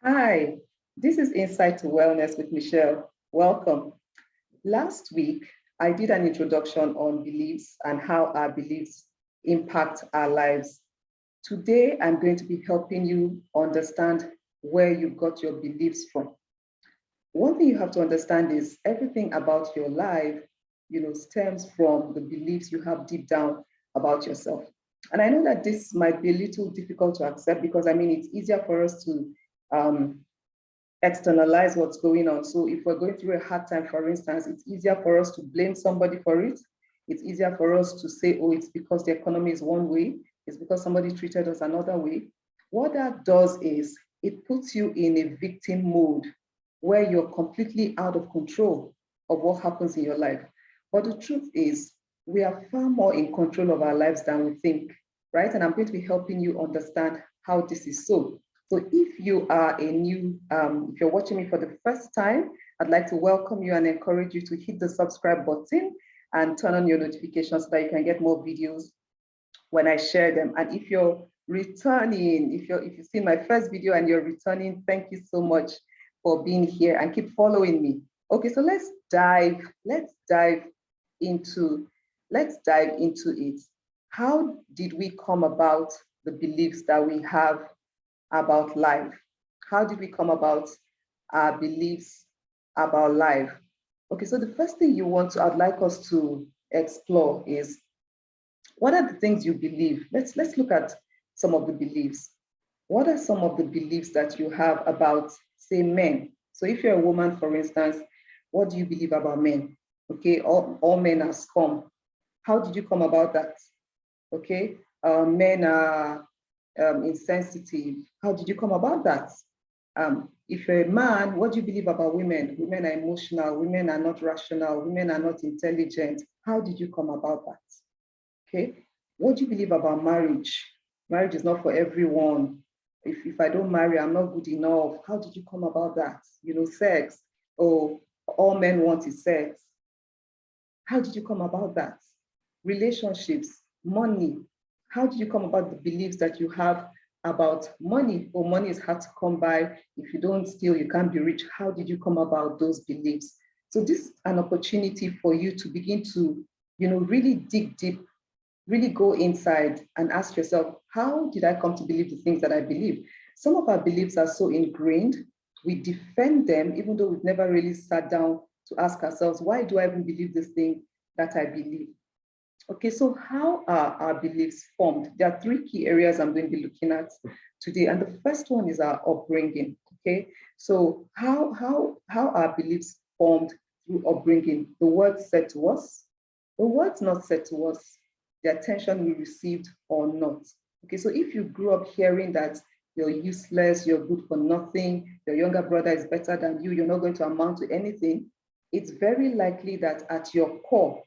Hi, this is Insight to Wellness with Michelle. Welcome. Last week, I did an introduction on beliefs and how our beliefs impact our lives. Today, I'm going to be helping you understand where you got your beliefs from. One thing you have to understand is everything about your life, stems from the beliefs you have deep down about yourself. And I know that this might be a little difficult to accept because it's easier for us to um, externalize what's going on. So if we're going through a hard time, for instance, it's easier for us to blame somebody for it. It's easier for us to say, oh, it's because the economy is one way. It's because somebody treated us another way. What that does is it puts you in a victim mode where you're completely out of control of what happens in your life. But the truth is, we are far more in control of our lives than we think, right? And I'm going to be helping you understand how this is so. So if you are if you're watching me for the first time, I'd like to welcome you and encourage you to hit the subscribe button and turn on your notifications so that you can get more videos when I share them. And if you're returning, if you've seen my first video and you're returning, thank you so much for being here and keep following me. Okay, so let's dive into it. How did we come about the beliefs that we have about life? How did we come about our beliefs about life? Okay, so the first thing I'd like us to explore is, what are the things you believe? Let's look at some of the beliefs. What are some of the beliefs that you have about, say, men? So if you're a woman, for instance, what do you believe about men? Okay, all men are scum. How did you come about that? Okay, men are insensitive. How did you come about that? If you're a man, what do you believe about women? Women are emotional, women are not rational, women are not intelligent. How did you come about that? Okay, what do you believe about marriage? Marriage is not for everyone. If I don't marry, I'm not good enough. How did you come about that? Sex. Oh, all men want is sex. How did you come about that? Relationships, money. How did you come about the beliefs that you have about money? Oh, money is hard to come by. If you don't steal, you can't be rich. How did you come about those beliefs? So this is an opportunity for you to begin to, really dig deep, really go inside and ask yourself, how did I come to believe the things that I believe? Some of our beliefs are so ingrained, we defend them, even though we've never really sat down to ask ourselves, why do I even believe this thing that I believe? Okay, so how are our beliefs formed? There are three key areas I'm going to be looking at today. And the first one is our upbringing. Okay, so how are beliefs formed through upbringing? The words said to us, the words not said to us, the attention we received or not. Okay, so if you grew up hearing that you're useless, you're good for nothing, your younger brother is better than you, you're not going to amount to anything, it's very likely that at your core,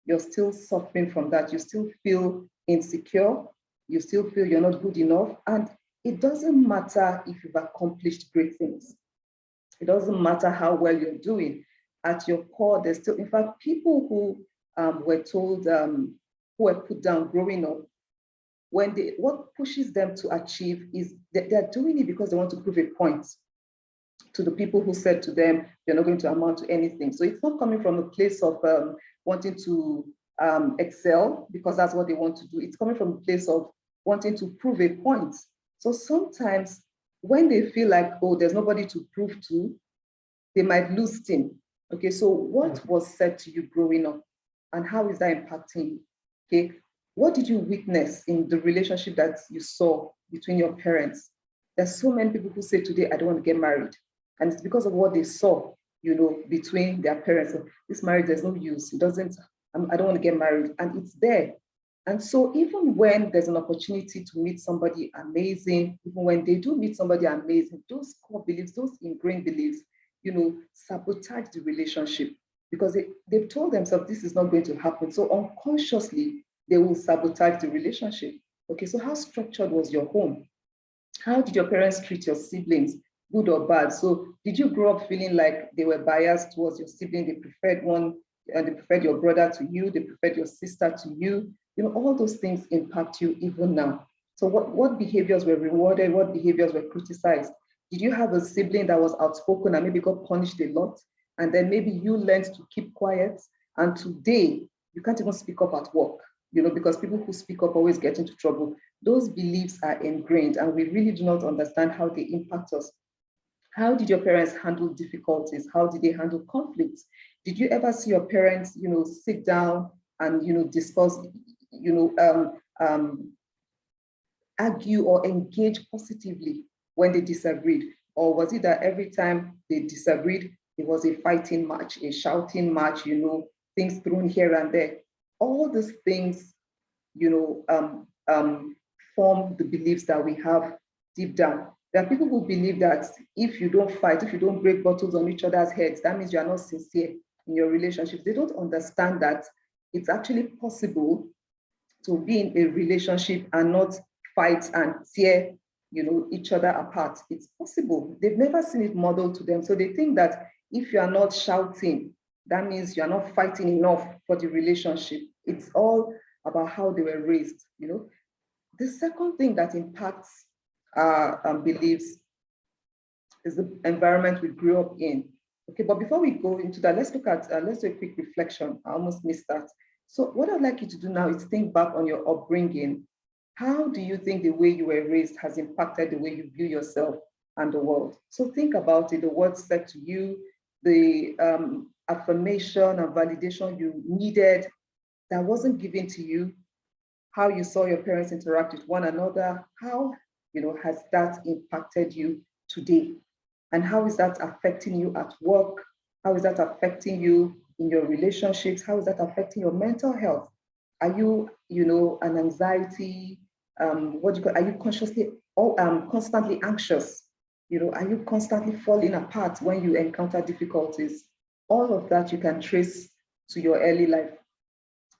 you're still suffering from that. You still feel insecure. You still feel you're not good enough. And it doesn't matter if you've accomplished great things. It doesn't matter how well you're doing. At your core, there's still, in fact, people who were told, who were put down growing up, what pushes them to achieve is that they're doing it because they want to prove a point to the people who said to them, you're not going to amount to anything. So it's not coming from a place of wanting to excel because that's what they want to do. It's coming from a place of wanting to prove a point. So sometimes when they feel like, oh, there's nobody to prove to, they might lose steam. Okay, so what was said to you growing up and how is that impacting you? Okay, what did you witness in the relationship that you saw between your parents? There's so many people who say today, I don't want to get married. And it's because of what they saw, between their parents. So this marriage, there's no use. I don't want to get married. And it's there. And so even when there's an opportunity to meet somebody amazing, even when they do meet somebody amazing, those core beliefs, those ingrained beliefs, sabotage the relationship because they've told themselves this is not going to happen. So unconsciously, they will sabotage the relationship. Okay, so how structured was your home? How did your parents treat your siblings, good or bad? So did you grow up feeling like they were biased towards your sibling? They preferred one, and they preferred your brother to you, they preferred your sister to you. All those things impact you even now. So what behaviors were rewarded? What behaviors were criticized? Did you have a sibling that was outspoken and maybe got punished a lot? And then maybe you learned to keep quiet. And today, you can't even speak up at work, because people who speak up always get into trouble. Those beliefs are ingrained, and we really do not understand how they impact us. How did your parents handle difficulties? How did they handle conflicts? Did you ever see your parents, sit down and, discuss, argue or engage positively when they disagreed? Or was it that every time they disagreed, it was a fighting match, a shouting match, things thrown here and there? All these things, form the beliefs that we have deep down. There are people who believe that if you don't fight, if you don't break bottles on each other's heads, that means you are not sincere in your relationships. They don't understand that it's actually possible to be in a relationship and not fight and tear, each other apart. It's possible. They've never seen it modeled to them. So they think that if you are not shouting, that means you are not fighting enough for the relationship. It's all about how they were raised. The second thing that impacts our beliefs is the environment we grew up in. Okay, but before we go into that, let's do a quick reflection. I almost missed that. So what I'd like you to do now is think back on your upbringing. How do you think the way you were raised has impacted the way you view yourself and the world? So think about it, the words said to you, the affirmation and validation you needed that wasn't given to you, how you saw your parents interact with one another, how has that impacted you today? And how is that affecting you at work? How is that affecting you in your relationships? How is that affecting your mental health? Are you, an anxiety? Are you consciously or constantly anxious? Are you constantly falling apart when you encounter difficulties? All of that you can trace to your early life.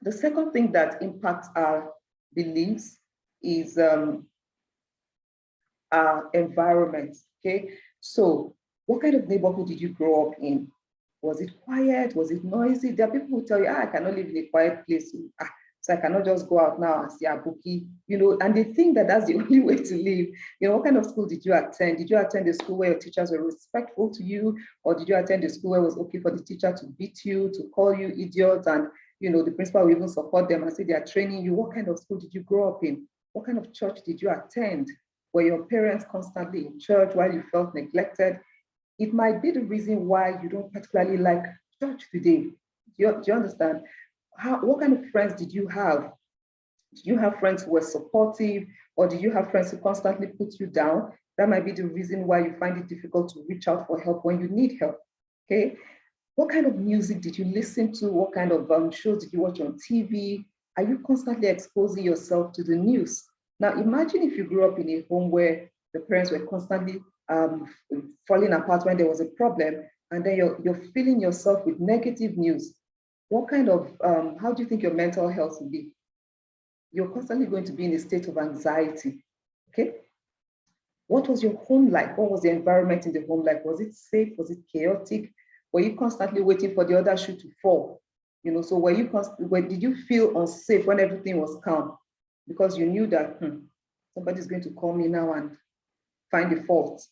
The second thing that impacts our beliefs is our environment. Okay, so what kind of neighborhood did you grow up in? Was it quiet? Was it noisy? There are people who tell you, I cannot live in a quiet place. So I cannot just go out now and see a bookie, and they think that that's the only way to live. What kind of school did you attend? Did you attend a school where your teachers were respectful to you? Or did you attend a school where it was okay for the teacher to beat you, to call you idiot, and the principal will even support them and say they are training you? What kind of school did you grow up in? What kind of church did you attend? Were your parents constantly in church while you felt neglected? It might be the reason why you don't particularly like church today. Do you understand? What kind of friends did you have? Did you have friends who were supportive, or did you have friends who constantly put you down? That might be the reason why you find it difficult to reach out for help when you need help. Okay. What kind of music did you listen to? What kind of shows did you watch on TV? Are you constantly exposing yourself to the news? Now, imagine if you grew up in a home where the parents were constantly falling apart when there was a problem, and then you're filling yourself with negative news. What kind of, how do you think your mental health will be? You're constantly going to be in a state of anxiety, okay? What was your home like? What was the environment in the home like? Was it safe? Was it chaotic? Were you constantly waiting for the other shoe to fall? So did you feel unsafe when everything was calm? Because you knew that somebody's going to call me now and find the fault.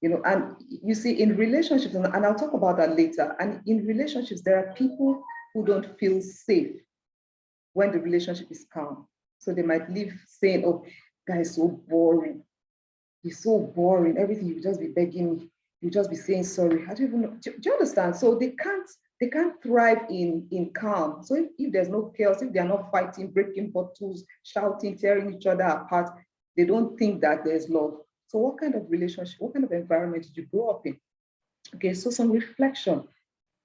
And you see, in relationships, and I'll talk about that later, and in relationships, there are people who don't feel safe when the relationship is calm. So they might leave saying, oh, guy is so boring. He's so boring. Everything you just be begging me. You just be saying sorry. I don't even know. Do you understand? So they can't thrive in calm. So if there's no chaos, if they're not fighting, breaking bottles, shouting, tearing each other apart, they don't think that there's love. So what kind of relationship, what kind of environment did you grow up in? Okay, so some reflection.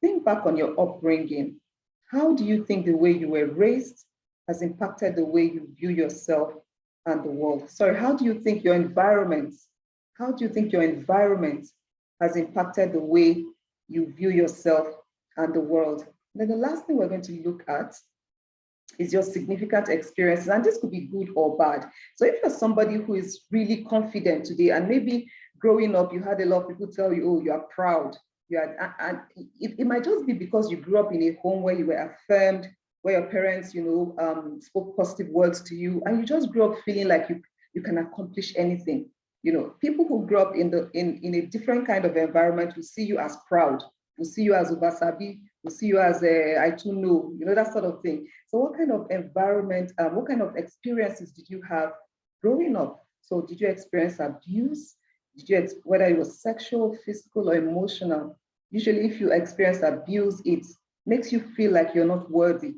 Think back on your upbringing. How do you think the way you were raised has impacted the way you view yourself and the world? Sorry, how do you think your environment has impacted the way you view yourself and the world? And then the last thing we're going to look at is your significant experiences, and this could be good or bad. So if you're somebody who is really confident today, and maybe growing up, you had a lot of people tell you, oh, you are proud. And it might just be because you grew up in a home where you were affirmed, where your parents, spoke positive words to you, and you just grew up feeling like you can accomplish anything. You know, people who grew up in a different kind of environment will see you as proud, will see you as Ubasabi, will see you as I too know, you know, that sort of thing. So what kind of environment, what kind of experiences did you have growing up? So did you experience abuse? Did you, whether it was sexual, physical, or emotional? Usually if you experience abuse, it makes you feel like you're not worthy.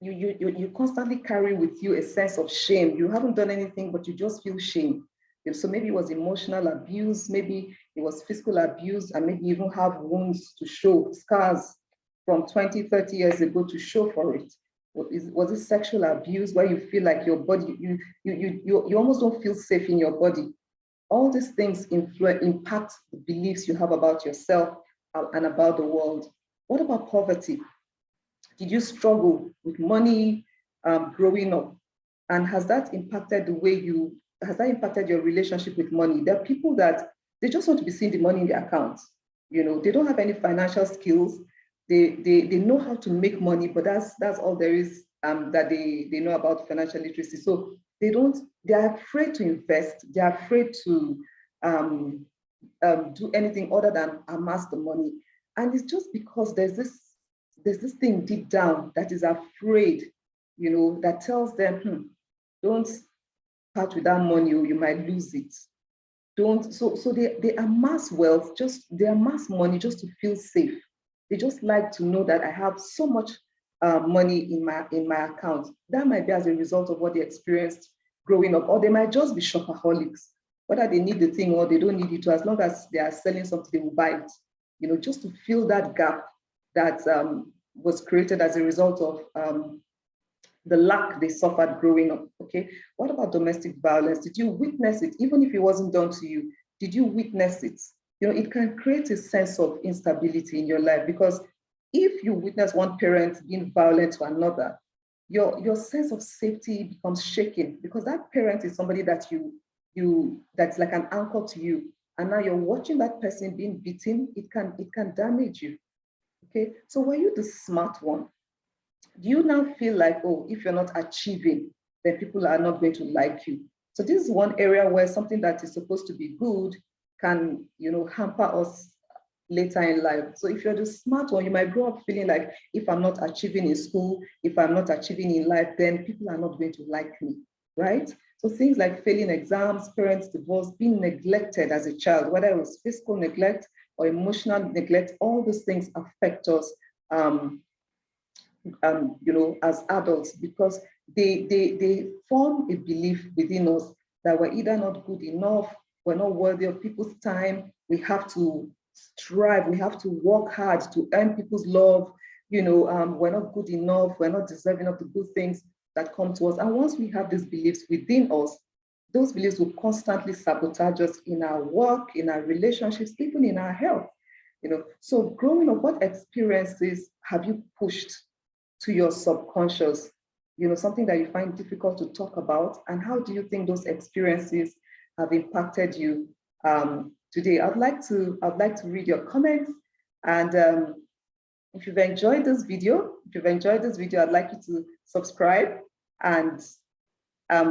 You constantly carry with you a sense of shame. You haven't done anything, but you just feel shame. So maybe it was emotional abuse, maybe it was physical abuse, and maybe you even have wounds to show, scars from 20, 30 years ago to show for it. Was it sexual abuse where you feel like your body, you almost don't feel safe in your body? All these things impact the beliefs you have about yourself and about the world. What about poverty? Did you struggle with money growing up? And has that impacted the way has that impacted your relationship with money? There are people that they just want to be seeing the money in their accounts. You know, they don't have any financial skills. They know how to make money, but that's all there is that they know about financial literacy. So they're afraid to invest. They're afraid to do anything other than amass the money. And it's just because there's this thing deep down that is afraid, you know, that tells them, don't part with that money or you might lose it. Don't, so they amass wealth, they amass money just to feel safe. They just like to know that I have so much money in my account. That might be as a result of what they experienced growing up, or they might just be shopaholics. Whether they need the thing or they don't need it, as long as they are selling something, they will buy it. You know, just to fill that gap that was created as a result of the lack they suffered growing up. Okay, what about domestic violence? Did you witness it? Even if it wasn't done to you, did you witness it? You know, it can create a sense of instability in your life, because if you witness one parent being violent to another, your sense of safety becomes shaken, because that parent is somebody that that's like an anchor to you. And now you're watching that person being beaten, it can damage you. Okay, so were you the smart one? Do you now feel like, oh, if you're not achieving, then people are not going to like you? So this is one area where something that is supposed to be good can, you know, hamper us later in life. So if you're the smart one, you might grow up feeling like, if I'm not achieving in school, if I'm not achieving in life, then people are not going to like me, right? So things like failing exams, parents divorce, being neglected as a child, whether it was physical neglect or emotional neglect, all those things affect us you know, as adults, because they form a belief within us that we're either not good enough, we're not worthy of people's time, we have to strive, we have to work hard to earn people's love, you know, we're not good enough, we're not deserving of the good things that come to us. And once we have these beliefs within us, those beliefs will constantly sabotage us in our work, in our relationships, even in our health. You know, so growing up, what experiences have you pushed to your subconscious, you know, something that you find difficult to talk about, and how do you think those experiences have impacted you today? I'd like to read your comments, and if you've enjoyed this video, I'd like you to subscribe and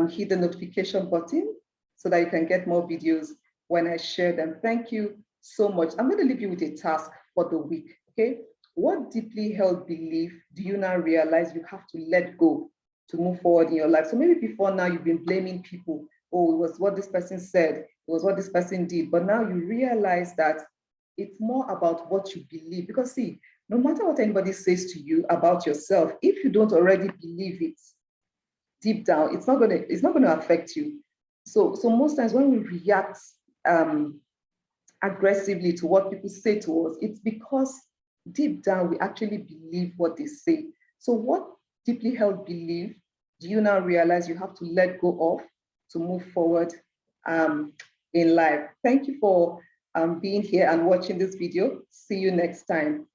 hit the notification button so that you can get more videos when I share them. Thank you so much. I'm going to leave you with a task for the week, okay? What deeply held belief do you now realize you have to let go to move forward in your life? So maybe before now you've been blaming people. Oh, it was what this person said, it was what this person did. But now you realize that it's more about what you believe. Because see, no matter what anybody says to you about yourself, if you don't already believe it deep down, it's not gonna affect you. So most times when we react aggressively to what people say to us, it's because deep down we actually believe what they say. So what deeply held belief do you now realize you have to let go of to move forward in life? Thank you for being here and watching this video. See you next time.